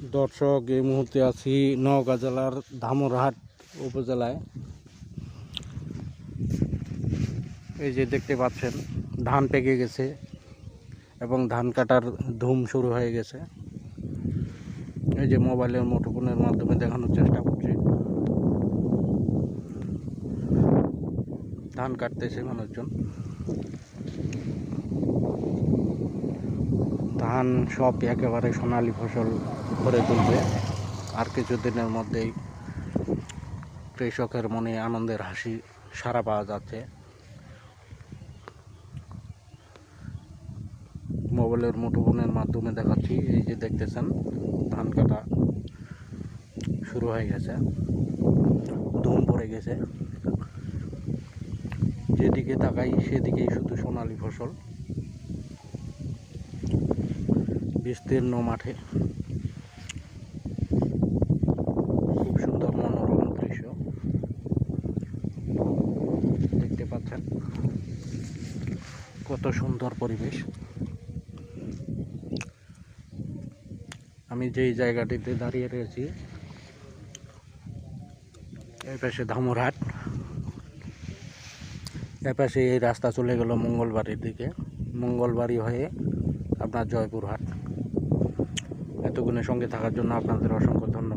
দর্শক, এই মুহূর্তে আছি নওগাঁ জেলার ধামরাহাট উপজেলায়। এই যে দেখতে পাচ্ছেন, ধান পেকে গেছে এবং ধান কাটার ধুম শুরু হয়ে গেছে। এই যে মোবাইলের মুঠোফোনের মাধ্যমে দেখানোর চেষ্টা করছি, ধান কাটতেছে মানুষজন। ধান সব একেবারে সোনালী ফসল করে তুলবে। আর কিছুদিনের মধ্যেই কৃষকের মনে আনন্দের হাসি সাড়া পাওয়া যাচ্ছে। মোবাইলের মুঠোফোনের মাধ্যমে দেখাচ্ছি। এই যে দেখতেছেন, ধান কাটা শুরু হয়ে গেছে, ধুম পড়ে গেছে। যেদিকে তাকাই সেদিকেই শুধু সোনালী ফসল। বিস্তীর্ণ মাঠে খুব সুন্দর মনোরম দৃশ্য দেখতে পাচ্ছেন। কত সুন্দর পরিবেশ। আমি যেই জায়গাটিতে দাঁড়িয়ে রয়েছি, এই পাশে ধামরাহাট, এ পাশে এই রাস্তা চলে গেল মঙ্গলবাড়ির দিকে, মঙ্গলবাড়ি হয়ে আপনার জয়পুরহাট। এতক্ষণের সঙ্গে থাকার জন্য আপনাদের অসংখ্য ধন্যবাদ।